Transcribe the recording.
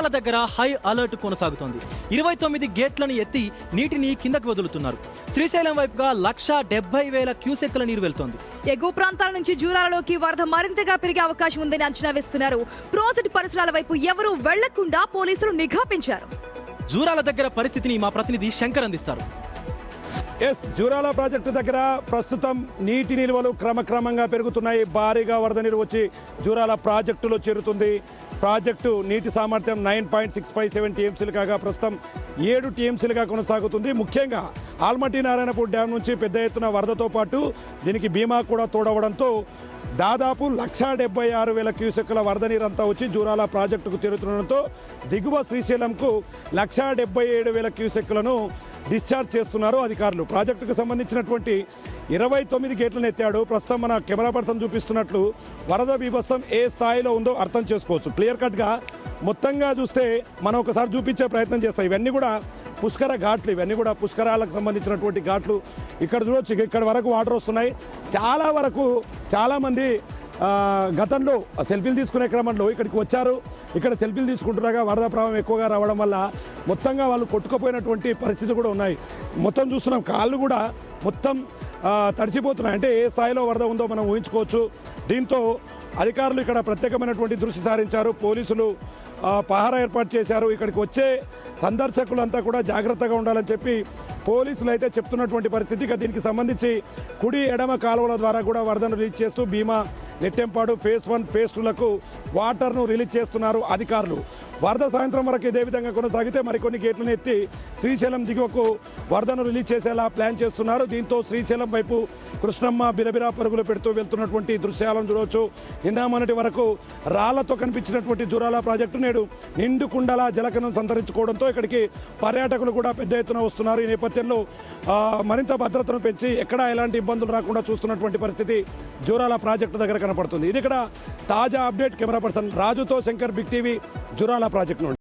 జూరాల దగ్గర high alert కొనసాగుతోంది. 29 గేట్లను ఎత్తి నీటిని కిందకు వదులుతున్నారు. శ్రీశైలం వైపుగా 1,70,000 క్యూసెక్కుల నీరు వెళ్తోంది. ఎగువ ప్రాంతాల నుంచి జూరాలలోకి వరద మరింతగా పెరిగే అవకాశం ఉందని అంచనా వేస్తున్నారు. ప్రాజెక్టు పరిసరాల వైపు ఎవరూ వెళ్లకుండా పోలీసులు నిఘా పెంచారు. జూరాల దగ్గర పరిస్థితిని మా ప్రతినిధి శంకర్ అందిస్తారు. జూరాల ప్రాజెక్టు దగ్గర ప్రస్తుతం నీటి నిల్వలు క్రమక్రమంగా పెరుగుతున్నాయి. భారీగా వరద నీరు వచ్చి జూరాల ప్రాజెక్టులో చేరుతుంది. ప్రాజెక్టు నీటి సామర్థ్యం 9.657 టీఎంసీలు కాగా ప్రస్తుతం 7 టీఎంసీలుగా కొనసాగుతుంది. ముఖ్యంగా ఆల్మట్టి నారాయణపూర్ డ్యాం నుంచి పెద్ద ఎత్తున వరదతో పాటు దీనికి బీమా కూడా తోడవడంతో దాదాపు 1,76,000 క్యూసెక్కుల వరద నీరంతా వచ్చి జూరాల ప్రాజెక్టుకు చేరుతుండడంతో దిగువ శ్రీశైలంకు 1,77,000 క్యూసెక్కులను డిశ్చార్జ్ చేస్తున్నారు అధికారులు. ప్రాజెక్టుకు సంబంధించినటువంటి 29 గేట్లను ఎత్తాడు. ప్రస్తుతం మన కెమెరా పర్సన్ చూపిస్తున్నట్లు వరద బీభత్సం ఏ స్థాయిలో ఉందో అర్థం చేసుకోవచ్చు. క్లియర్ కట్గా మొత్తంగా చూస్తే మనం ఒకసారి చూపించే ప్రయత్నం చేస్తాం. ఇవన్నీ కూడా పుష్కర ఘాట్లు, ఇవన్నీ కూడా పుష్కరాలకు సంబంధించినటువంటి ఘాట్లు. ఇక్కడ చూడొచ్చు, ఇక్కడ వరకు వాటర్ వస్తున్నాయి. చాలా వరకు చాలామంది గతంలో సెల్ఫీలు తీసుకునే క్రమంలో ఇక్కడికి వచ్చారు. ఇక్కడ సెల్ఫీలు తీసుకుంటున్నాగా వరద ప్రవాహం ఎక్కువగా రావడం వల్ల మొత్తంగా వాళ్ళు కొట్టుకుపోయినటువంటి పరిస్థితి కూడా ఉన్నాయి. మొత్తం చూస్తున్నాం, కాళ్ళు కూడా మొత్తం తడిచిపోతున్నాయి. అంటే ఏ స్థాయిలో వరద ఉందో మనం ఊహించుకోవచ్చు. దీంతో అధికారులు ఇక్కడ ప్రత్యేకమైనటువంటి దృష్టి సారించారు. పోలీసులు పహారా ఏర్పాటు చేశారు. ఇక్కడికి వచ్చే సందర్శకులంతా కూడా జాగ్రత్తగా ఉండాలని చెప్పి పోలీసులు అయితే చెప్తున్నటువంటి పరిస్థితి. ఇక దీనికి సంబంధించి కుడి ఎడమ కాలువల ద్వారా కూడా వరదను రిలీజ్ చేస్తూ భీమా, నెట్టెంపాడు ఫేజ్ 1, ఫేజ్ 2లకు వాటర్ను రిలీజ్ చేస్తున్నారు అధికారులు. వరద సాయంత్రం వరకు ఇదే విధంగా కొనసాగితే మరికొన్ని గేట్లను ఎత్తి శ్రీశైలం దిగువకు వరదను రిలీజ్ చేసేలా ప్లాన్ చేస్తున్నారు. దీంతో శ్రీశైలం వైపు కృష్ణమ్మ బిరబిరా పరుగులు పెడుతూ వెళ్తున్నటువంటి దృశ్యాలను చూడవచ్చు. నిన్న మొన్నటి వరకు రాళ్లతో కనిపించినటువంటి జూరాల ప్రాజెక్టు నేడు నిండు కుండలా జలకనం సంతరించుకోవడంతో ఇక్కడికి పర్యాటకులు కూడా పెద్ద ఎత్తున వస్తున్నారు. ఈ నేపథ్యంలో మరింత భద్రతను పెంచి ఎక్కడా ఎలాంటి ఇబ్బందులు రాకుండా చూస్తున్నటువంటి పరిస్థితి జూరాల ప్రాజెక్టు దగ్గర కనపడుతుంది. ఇది ఇక్కడ తాజా అప్డేట్. కెమెరా పర్సన్ రాజుతో Shankar, big TV, Jurala project నుండి.